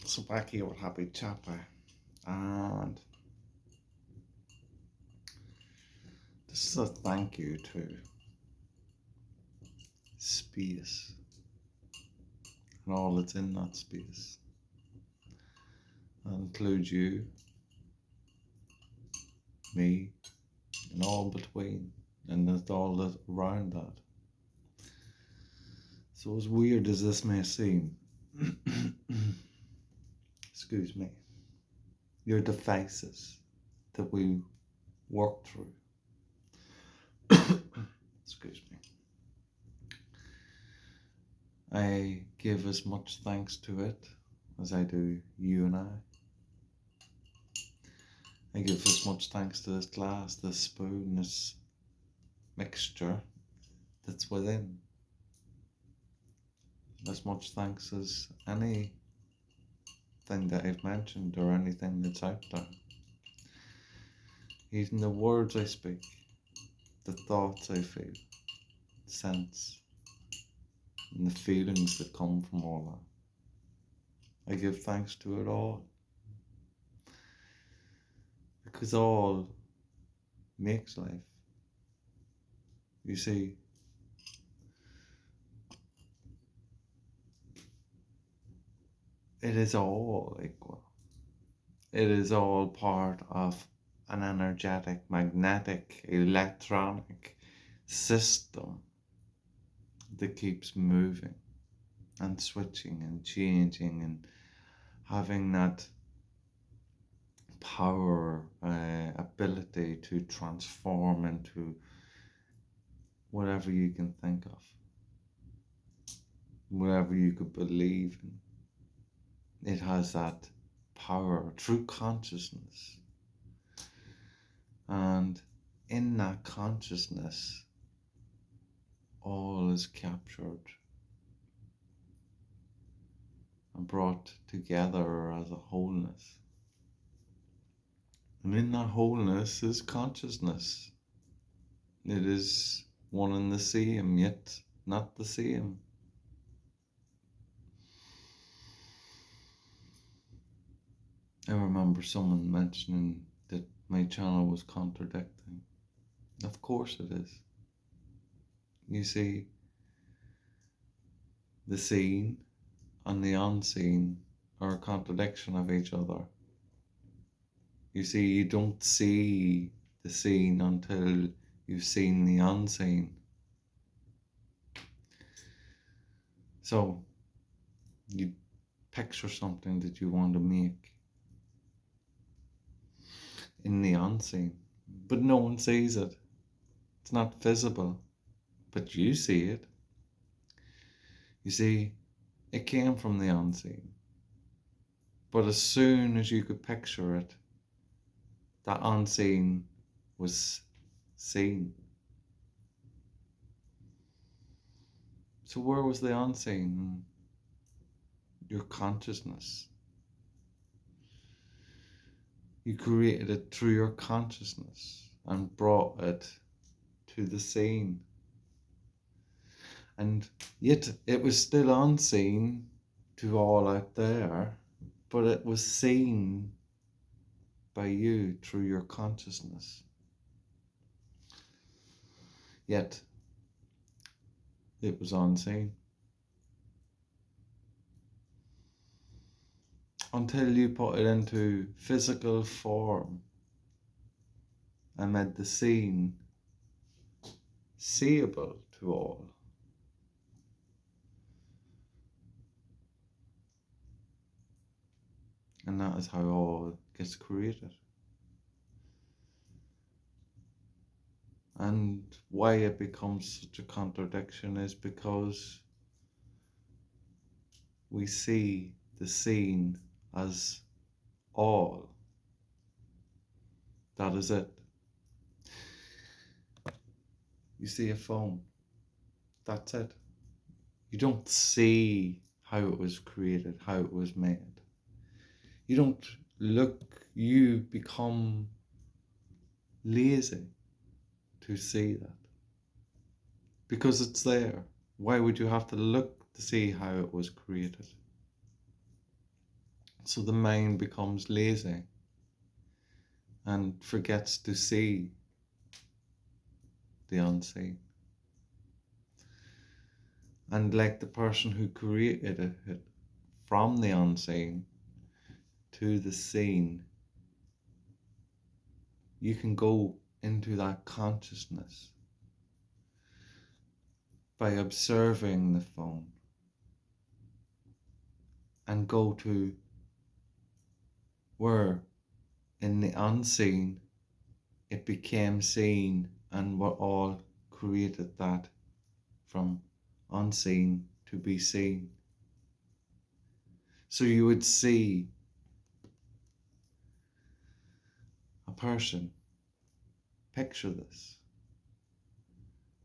So back here with Happy Chapper, and this is a thank you to space and all that's in that space. That includes you, me, and all between, and that's all that around that. So as weird as this may seem, excuse me, your devices that we work through. Excuse me. I give as much thanks to it as I do you and I. I give as much thanks to this glass, this spoon, this mixture that's within. As much thanks as anything that I've mentioned or anything that's out there. Even the words I speak, the thoughts I feel, sense, and the feelings that come from all that. I give thanks to it all. Because all makes life. You see, it is all equal. It is all part of an energetic, magnetic, electronic system that keeps moving and switching and changing and having that power, ability to transform into whatever you can think of, whatever you could believe in. It has that power through consciousness. And in that consciousness, all is captured and brought together as a wholeness. And in that wholeness is consciousness. It is one and the same, yet not the same. I remember someone mentioning that my channel was contradicting. Of course it is. You see, the seen and the unseen are a contradiction of each other. You see, you don't see the seen until you've seen the unseen. So, you picture something that you want to make in the unseen, but no one sees it. It's not visible, but you see it. You see, it came from the unseen. But as soon as you could picture it, that unseen was seen. So where was the unseen? Your consciousness. You created it through your consciousness and brought it to the seen. And yet it was still unseen to all out there, but it was seen by you through your consciousness. Yet it was unseen. Until you put it into physical form and made the seen seeable to all. And that is how all gets created. And why it becomes such a contradiction is because we see the seen as all. That is it. You see a phone. That's it. You don't see how it was created, how it was made. You don't look, you become lazy to see that. Because it's there. Why would you have to look to see how it was created? So the mind becomes lazy and forgets to see the unseen. And like the person who created it from the unseen to the seen, you can go into that consciousness by observing the phone and go to where in the unseen it became seen, and we're all created that from unseen to be seen. So you would see a person, picture this,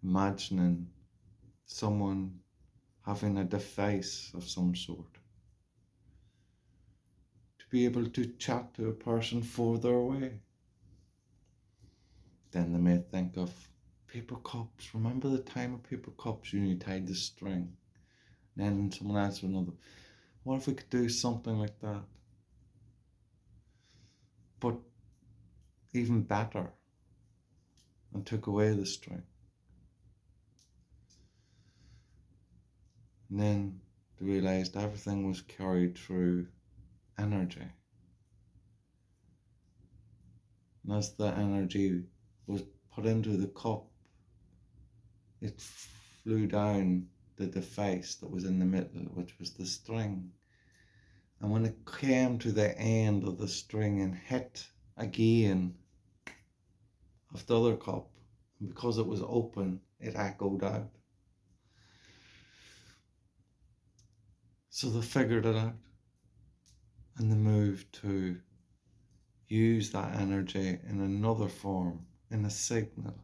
imagining someone having a device of some sort to be able to chat to a person further away. Then they may think of paper cups. Remember the time of paper cups? You tied the string. Then someone else would know, what if we could do something like that? But even better, and took away the string. And then they realised everything was carried through energy. And as the energy was put into the cup, it flew down the device that was in the middle, which was the string. And when it came to the end of the string and hit again of the other cup, because it was open, it echoed out. So they figured it out, and they moved to use that energy in another form, in a signal,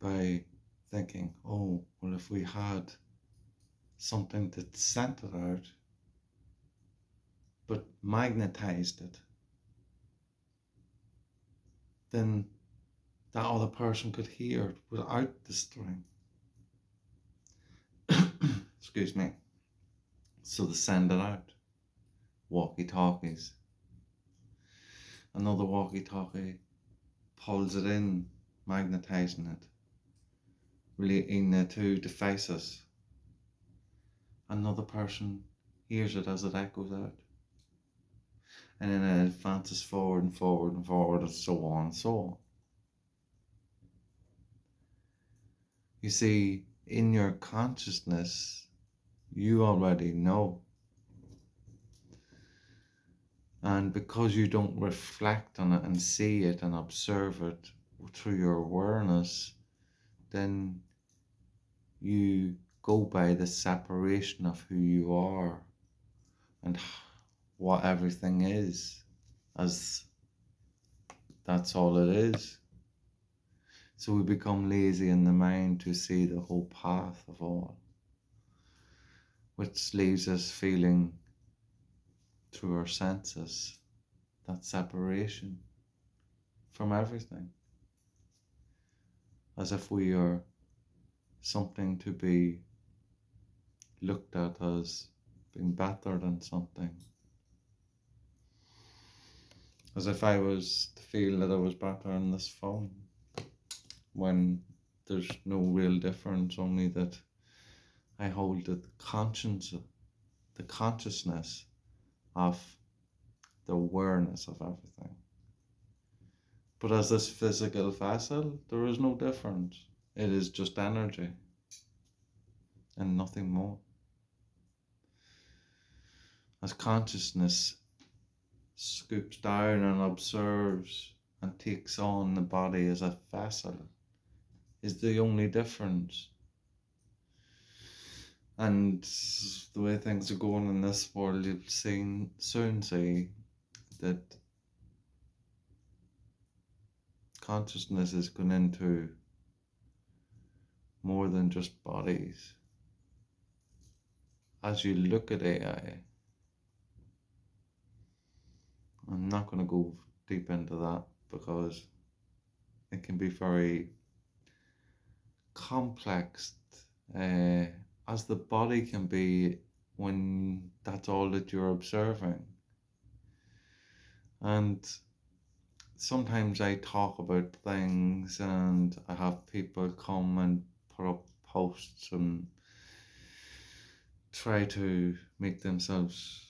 by thinking, oh, well, if we had something that sent it out, but magnetized it, then that other person could hear it without the string. Excuse me. So they send it out. Walkie-talkies. Another walkie-talkie pulls it in, magnetizing it, relating the two devices. Another person hears it as it echoes out. And then it advances forward and forward and forward, and so on and so on. You see, in your consciousness, you already know. And because you don't reflect on it and see it and observe it through your awareness, then you go by the separation of who you are and what everything is, as that's all it is. So we become lazy in the mind to see the whole path of all, which leaves us feeling through our senses that separation from everything, as if we are something to be looked at as being better than something. As if I was to feel that I was better on this phone, when there's no real difference, only that I hold the consciousness of the awareness of everything. But as this physical vessel, there is no difference. It is just energy and nothing more. As consciousness scoops down and observes and takes on the body as a vessel, is the only difference. And the way things are going in this world, you'll soon see that consciousness is going into more than just bodies. As you look at AI, I'm not going to go deep into that because it can be very complex, as the body can be when that's all that you're observing. And sometimes I talk about things and I have people come and put up posts and try to make themselves,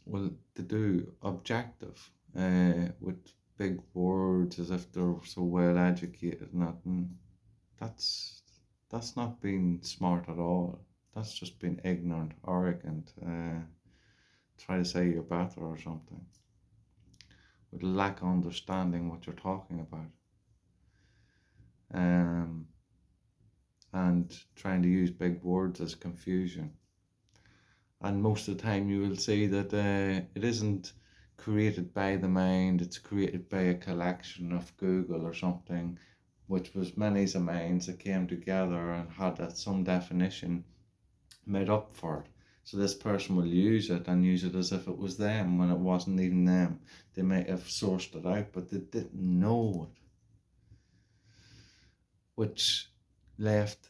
well, they do objective with big words as if they're so well educated and that. And that's that's not being smart at all. That's just being ignorant, arrogant, try to say you're better or something, with lack of understanding what you're talking about. Um, and trying to use big words as confusion. And most of the time, you will see that it isn't created by the mind, it's created by a collection of Google or something, which was many a minds that came together and had some definition made up for it. So this person will use it and use it as if it was them when it wasn't even them. They might have sourced it out, but they didn't know it, which left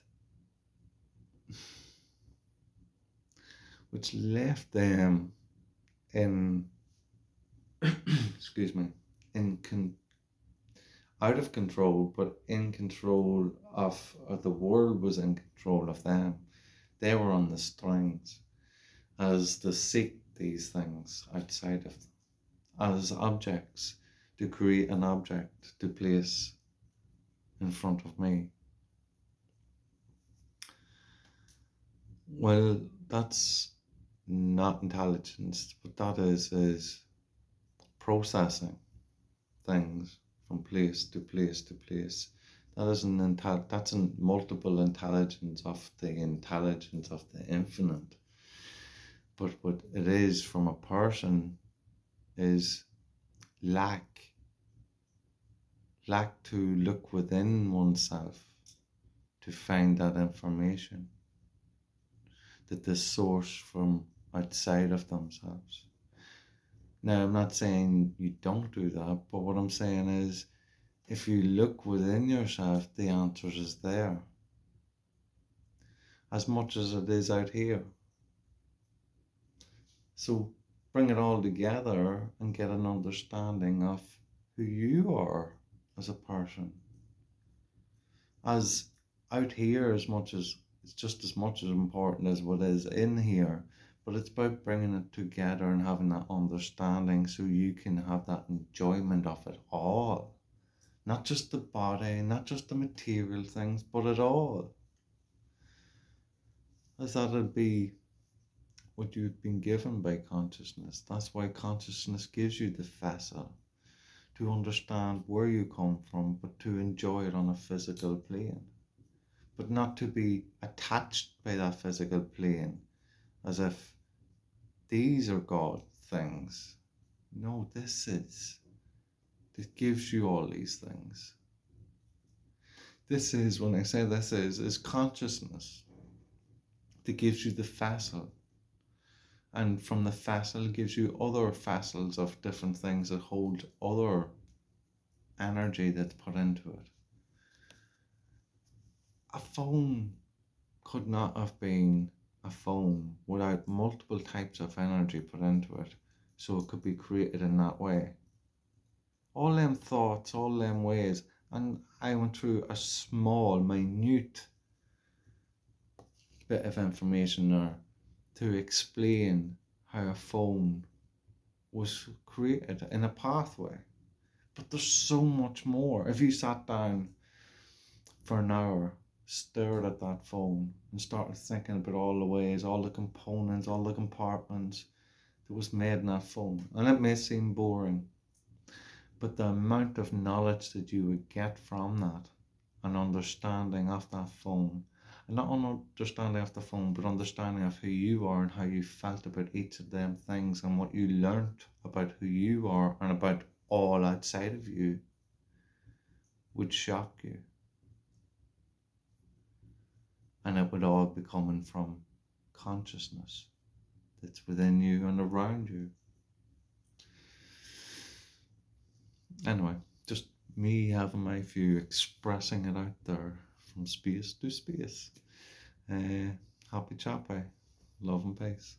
them in excuse me, in out of control, but in control of the world was in control of them. They were on the strings as they seek these things outside of them, as objects, to create an object to place in front of me. Well, that's not intelligence. What that is processing things from place to place to place. That's a multiple intelligence of the intelligence of the infinite. But what it is from a person is lack to look within oneself to find that information that they source from outside of themselves. Now, I'm not saying you don't do that, but what I'm saying is if you look within yourself, the answer is there as much as it is out here. So bring it all together and get an understanding of who you are as a person. As out here, as much as it's just as much as important as what is in here, but it's about bringing it together and having that understanding so you can have that enjoyment of it all. Not just the body, not just the material things, but it all. As that'd be what you've been given by consciousness. That's why consciousness gives you the vessel to understand where you come from, but to enjoy it on a physical plane. But not to be attached by that physical plane as if these are God things. No, this gives you all these things. This is, when I say this is consciousness that gives you the vessel. And from the vessel gives you other vessels of different things that hold other energy that's put into it. A phone could not have been a phone without multiple types of energy put into it, so it could be created in that way. All them thoughts, all them ways, and I went through a small, minute bit of information there to explain how a phone was created in a pathway. But there's so much more. If you sat down for an hour, stared at that phone and started thinking about all the ways, all the components, all the compartments that was made in that phone, and it may seem boring, but the amount of knowledge that you would get from that, an understanding of that phone, and not understanding of the phone, but understanding of who you are and how you felt about each of them things and what you learnt about who you are and about all outside of you, would shock you. And it would all be coming from consciousness that's within you and around you. Anyway, just me having my view, expressing it out there from space to space. Happy choppy. Love and peace.